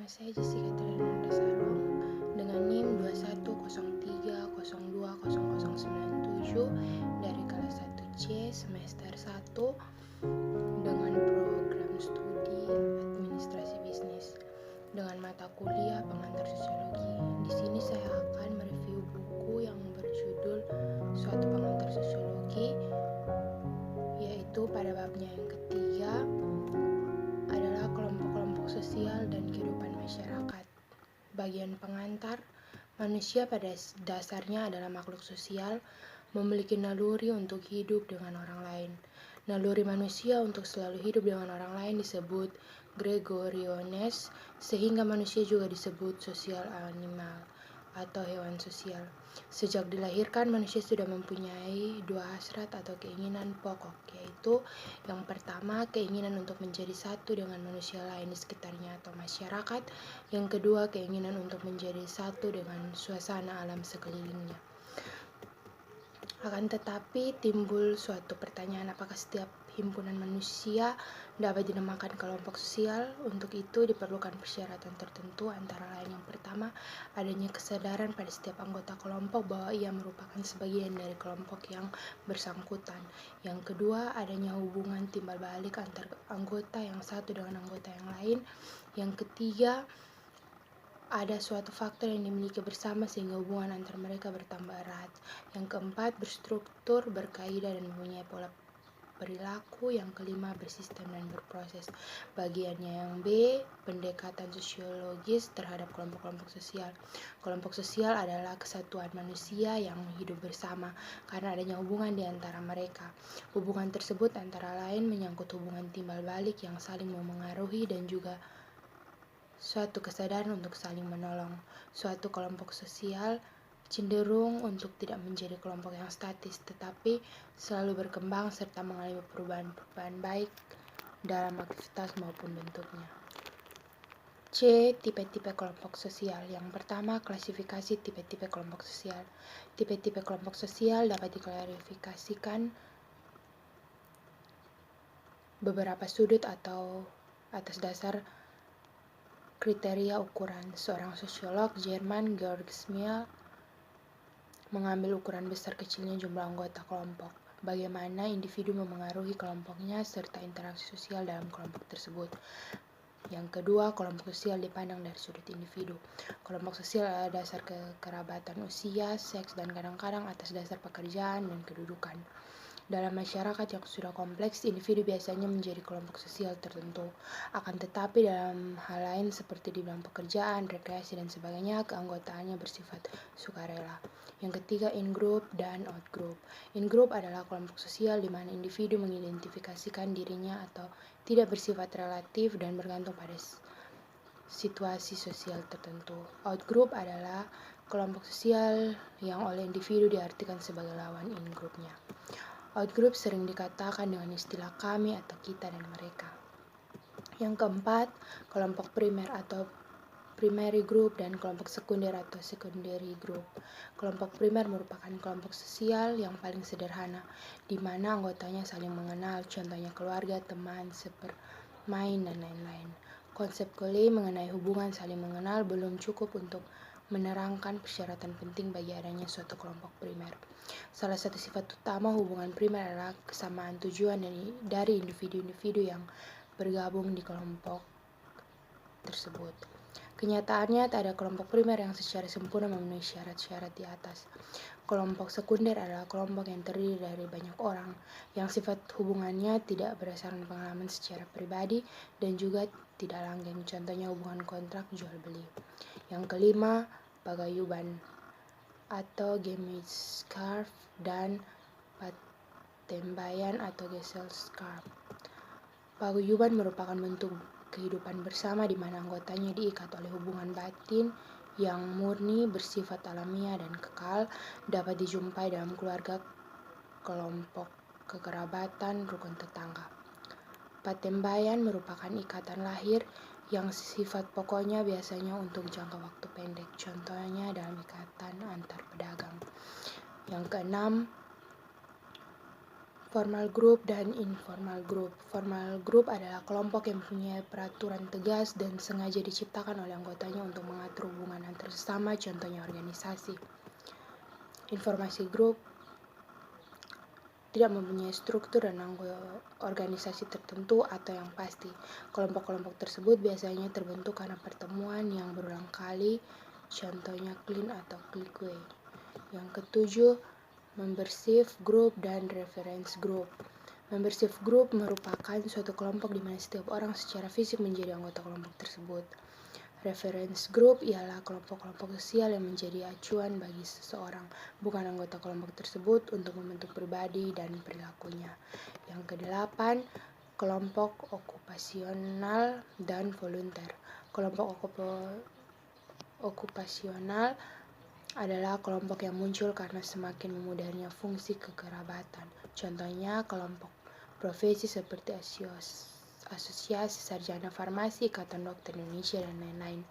saya Jessica Telenanda Sarong dengan NIM 2103020097 dari kelas 1C semester 1 dengan program studi administrasi bisnis dengan mata kuliah pengantar sosiologi. Di sini saya akan mereview buku yang berjudul Suatu Pengantar Sosiologi, yaitu pada babnya yang ketiga adalah kelompok-kelompok sosial dan kehidupan masyarakat. Bagian pengantar, manusia pada dasarnya adalah makhluk sosial, memiliki naluri untuk hidup dengan orang lain. Naluri manusia untuk selalu hidup dengan orang lain disebut gregoriones, sehingga manusia juga disebut sosial animal atau hewan sosial. Sejak dilahirkan, manusia sudah mempunyai dua hasrat atau keinginan pokok, yaitu yang pertama, keinginan untuk menjadi satu dengan manusia lain di sekitarnya atau masyarakat. Yang kedua, keinginan untuk menjadi satu dengan suasana alam sekelilingnya. Akan tetapi timbul suatu pertanyaan, apakah setiap himpunan manusia dapat dinamakan kelompok sosial? Untuk itu diperlukan persyaratan tertentu, antara lain yang pertama, adanya kesadaran pada setiap anggota kelompok bahwa ia merupakan sebagian dari kelompok yang bersangkutan. Yang kedua, adanya hubungan timbal balik antar anggota yang satu dengan anggota yang lain. Yang ketiga, ada suatu faktor yang dimiliki bersama sehingga hubungan antar mereka bertambah erat. Yang keempat, berstruktur, berkaidah, dan mempunyai pola perilaku. Yang kelima, bersistem dan berproses. Bagiannya yang B, pendekatan sosiologis terhadap kelompok-kelompok sosial. Kelompok sosial adalah kesatuan manusia yang hidup bersama karena adanya hubungan di antara mereka. Hubungan tersebut antara lain menyangkut hubungan timbal balik yang saling memengaruhi dan juga suatu kesadaran untuk saling menolong. Suatu kelompok sosial cenderung untuk tidak menjadi kelompok yang statis, tetapi selalu berkembang serta mengalami perubahan-perubahan baik dalam aktivitas maupun bentuknya. C. Tipe-tipe kelompok sosial. Yang pertama, klasifikasi tipe-tipe kelompok sosial. Tipe-tipe kelompok sosial dapat diklarifikasikan beberapa sudut atau atas dasar kriteria ukuran. Seorang sosiolog Jerman, Georg Simmel, mengambil ukuran besar kecilnya jumlah anggota kelompok, bagaimana individu memengaruhi kelompoknya, serta interaksi sosial dalam kelompok tersebut. Yang kedua, kelompok sosial dipandang dari sudut individu. Kelompok sosial adalah dasar kekerabatan usia, seks, dan kadang-kadang atas dasar pekerjaan dan kedudukan. Dalam masyarakat yang sudah kompleks, individu biasanya menjadi kelompok sosial tertentu. Akan tetapi dalam hal lain seperti di bidang pekerjaan, rekreasi, dan sebagainya, keanggotaannya bersifat sukarela. Yang ketiga, in-group dan out-group. In-group adalah kelompok sosial di mana individu mengidentifikasikan dirinya atau tidak bersifat relatif dan bergantung pada situasi sosial tertentu. Out-group adalah kelompok sosial yang oleh individu diartikan sebagai lawan in-groupnya. Out-group sering dikatakan dengan istilah kami atau kita dan mereka. Yang keempat, kelompok primer atau primary group dan kelompok sekunder atau secondary group. Kelompok primer merupakan kelompok sosial yang paling sederhana, di mana anggotanya saling mengenal, contohnya keluarga, teman, sepermain, dan lain-lain. Konsep Coley mengenai hubungan saling mengenal belum cukup untuk menerangkan persyaratan penting bagi adanya suatu kelompok primer. Salah satu sifat utama hubungan primer adalah kesamaan tujuan dari individu-individu yang bergabung di kelompok tersebut. Kenyataannya, tak ada kelompok primer yang secara sempurna memenuhi syarat-syarat di atas. Kelompok sekunder adalah kelompok yang terdiri dari banyak orang, yang sifat hubungannya tidak berdasarkan pengalaman secara pribadi dan juga tidak langgeng, contohnya hubungan kontrak jual-beli. Yang kelima, pagayuban atau Gemeinschaft dan patembayan atau Gesellschaft. Paguyuban merupakan bentuk kehidupan bersama di mana anggotanya diikat oleh hubungan batin yang murni, bersifat alamiah dan kekal, dapat dijumpai dalam keluarga, kelompok kekerabatan, rukun tetangga. Patembayan merupakan ikatan lahir yang sifat pokoknya biasanya untuk jangka waktu pendek, contohnya dalam ikatan antar pedagang. Yang keenam, Formal group dan informal group. Formal group adalah kelompok yang mempunyai peraturan tegas dan sengaja diciptakan oleh anggotanya untuk mengatur hubungan antar sesama, contohnya organisasi. Informasi grup tidak mempunyai struktur dan organisasi tertentu atau yang pasti. Kelompok-kelompok tersebut biasanya terbentuk karena pertemuan yang berulang kali, contohnya clean atau clique. Yang ketujuh, membership group dan reference group. Membership group merupakan suatu kelompok di mana setiap orang secara fisik menjadi anggota kelompok tersebut. Reference group ialah kelompok-kelompok sosial yang menjadi acuan bagi seseorang, bukan anggota kelompok tersebut, untuk membentuk pribadi dan perilakunya. Yang kedelapan, kelompok okupasional dan volunteer. Kelompok okupasional adalah kelompok yang muncul karena semakin memudahnya fungsi kekerabatan. Contohnya kelompok profesi seperti Asosiasi Sarjana Farmasi, Ikatan Dokter Indonesia, dan lain-lain.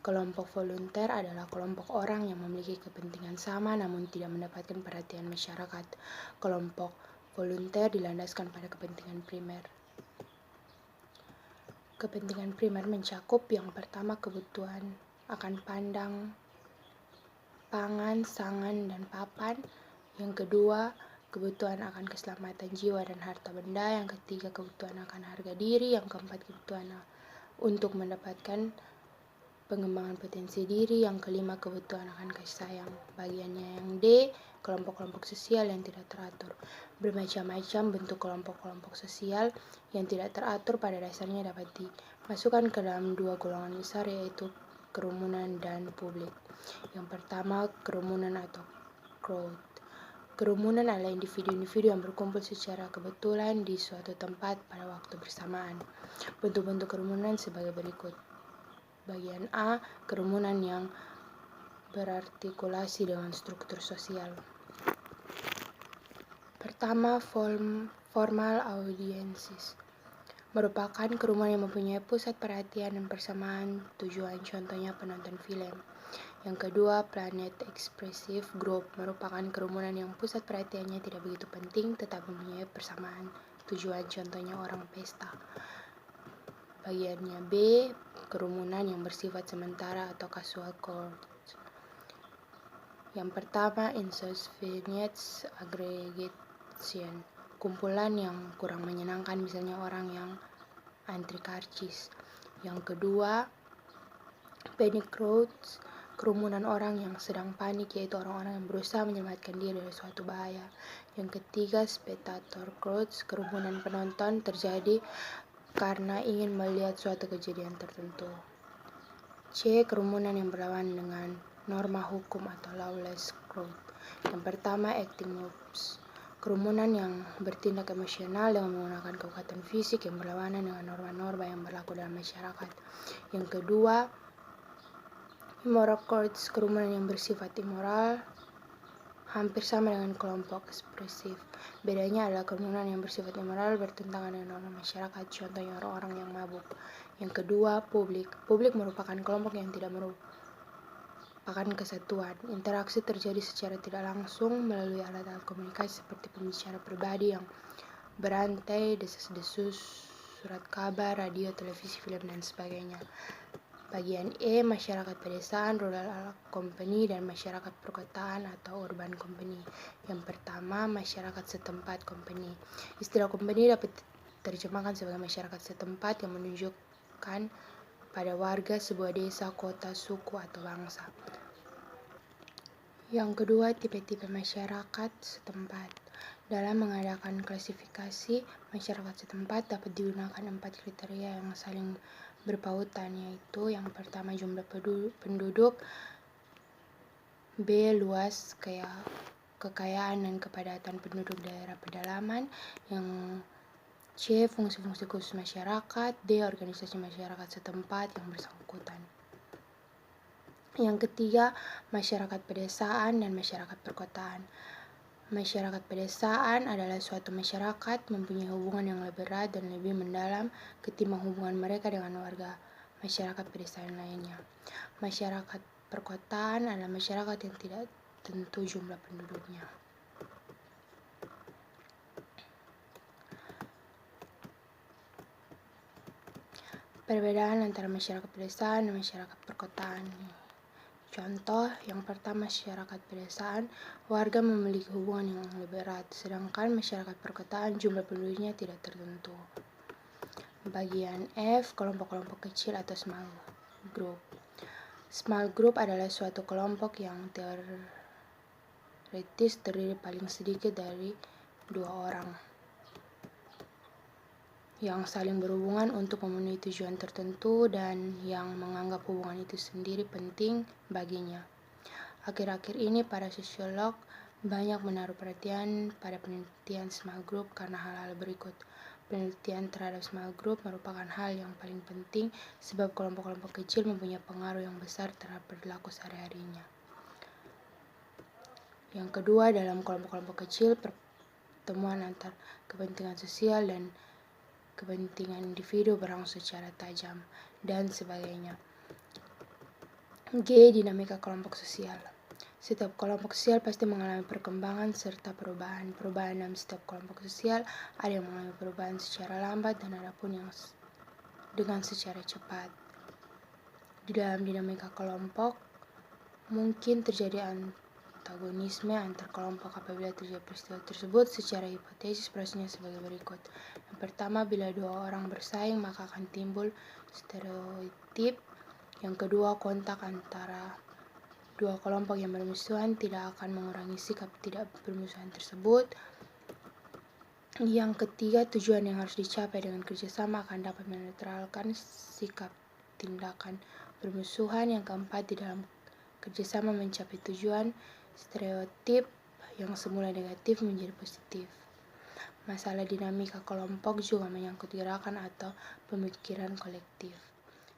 Kelompok volunteer adalah kelompok orang yang memiliki kepentingan sama namun tidak mendapatkan perhatian masyarakat. Kelompok volunteer dilandaskan pada kepentingan primer. Kepentingan primer mencakup yang pertama kebutuhan akan pangan, sangan, dan papan. Yang kedua, kebutuhan akan keselamatan jiwa dan harta benda. Yang ketiga, kebutuhan akan harga diri. Yang keempat, kebutuhan untuk mendapatkan pengembangan potensi diri. Yang kelima, kebutuhan akan kasih sayang. Bagiannya yang D, kelompok-kelompok sosial yang tidak teratur. Bermacam-macam bentuk kelompok-kelompok sosial yang tidak teratur pada dasarnya dapat dimasukkan ke dalam dua golongan besar, yaitu kerumunan dan publik. Yang pertama, kerumunan atau crowd. Kerumunan adalah individu-individu yang berkumpul secara kebetulan di suatu tempat pada waktu bersamaan. Bentuk-bentuk kerumunan sebagai berikut. Bagian A, kerumunan yang berartikulasi dengan struktur sosial. Pertama, formal audiences. Merupakan kerumunan yang mempunyai pusat perhatian dan persamaan tujuan, contohnya penonton film. Yang kedua, planet expressive group merupakan kerumunan yang pusat perhatiannya tidak begitu penting tetapi mempunyai persamaan tujuan, contohnya orang pesta. Bagiannya B, kerumunan yang bersifat sementara atau casual crowds. Yang pertama, inconvenient aggregation, kumpulan yang kurang menyenangkan, misalnya orang yang antri karcis. Yang kedua, panic crowds, kerumunan orang yang sedang panik, yaitu orang-orang yang berusaha menyelamatkan diri dari suatu bahaya. Yang ketiga, spectator crowds, kerumunan penonton terjadi karena ingin melihat suatu kejadian tertentu. C, kerumunan yang berlawan dengan norma hukum atau lawless crowd. Yang pertama, acting moves, kerumunan yang bertindak emosional dengan menggunakan kekuatan fisik yang berlawanan dengan norma-norma yang berlaku dalam masyarakat. Yang kedua, immoral crowds, kerumunan yang bersifat immoral, hampir sama dengan kelompok ekspresif. Bedanya adalah kerumunan yang bersifat immoral bertentangan dengan norma masyarakat, contohnya orang-orang yang mabuk. Yang kedua, publik. Publik merupakan kelompok yang tidak merupakan kesatuan. Interaksi terjadi secara tidak langsung melalui alat-alat komunikasi seperti pembicara pribadi yang berantai, desas-desus, surat kabar, radio, televisi, film, dan sebagainya. Bagian E, masyarakat pedesaan, rural company, dan masyarakat perkotaan atau urban company. Yang pertama, masyarakat setempat company. Istilah company dapat diterjemahkan sebagai masyarakat setempat yang menunjukkan pada warga sebuah desa, kota, suku, atau bangsa. Yang kedua, tipe-tipe masyarakat setempat. Dalam mengadakan klasifikasi masyarakat setempat dapat digunakan 4 kriteria yang saling berpautan, yaitu yang pertama jumlah penduduk, B, luas kekayaan dan kepadatan penduduk daerah pedalaman, yang C, fungsi-fungsi khusus masyarakat, D, organisasi masyarakat setempat yang bersangkutan. Yang ketiga, masyarakat pedesaan dan masyarakat perkotaan. Masyarakat pedesaan adalah suatu masyarakat mempunyai hubungan yang lebih erat dan lebih mendalam ketimbang hubungan mereka dengan warga masyarakat pedesaan lainnya. Masyarakat perkotaan adalah masyarakat yang tidak tentu jumlah penduduknya. Perbedaan antara masyarakat pedesaan dan masyarakat perkotaan. Contoh, yang pertama masyarakat pedesaan, warga memiliki hubungan yang lebih erat, sedangkan masyarakat perkotaan jumlah penduduknya tidak tertentu. Bagian F, kelompok-kelompok kecil atau small group. Small group adalah suatu kelompok yang teoritis terdiri paling sedikit dari 2 orang yang saling berhubungan untuk memenuhi tujuan tertentu dan yang menganggap hubungan itu sendiri penting baginya. Akhir-akhir ini para sosiolog banyak menaruh perhatian pada penelitian small group karena hal-hal berikut. Penelitian terhadap small group merupakan hal yang paling penting sebab kelompok-kelompok kecil mempunyai pengaruh yang besar terhadap perilaku sehari-harinya. Yang kedua, dalam kelompok-kelompok kecil, pertemuan antar kepentingan sosial dan kepentingan individu berlangsung secara tajam, dan sebagainya. G. Dinamika kelompok sosial. Setiap kelompok sosial pasti mengalami perkembangan serta perubahan. Perubahan dalam setiap kelompok sosial ada yang mengalami perubahan secara lambat dan ada pun yang dengan secara cepat. Di dalam dinamika kelompok, mungkin terjadi antagonisme antar kelompok apabila terjadi peristiwa tersebut. Secara hipotesis prosesnya sebagai berikut. Yang pertama, bila 2 orang bersaing maka akan timbul stereotip. Yang kedua, kontak antara 2 kelompok yang bermusuhan tidak akan mengurangi sikap tidak bermusuhan tersebut. Yang ketiga, tujuan yang harus dicapai dengan kerjasama akan dapat menetralkan sikap tindakan bermusuhan. Yang keempat, di dalam kerjasama mencapai tujuan, stereotip yang semula negatif menjadi positif. Masalah dinamika kelompok juga menyangkut gerakan atau pemikiran kolektif.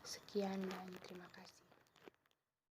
Sekian dan terima kasih.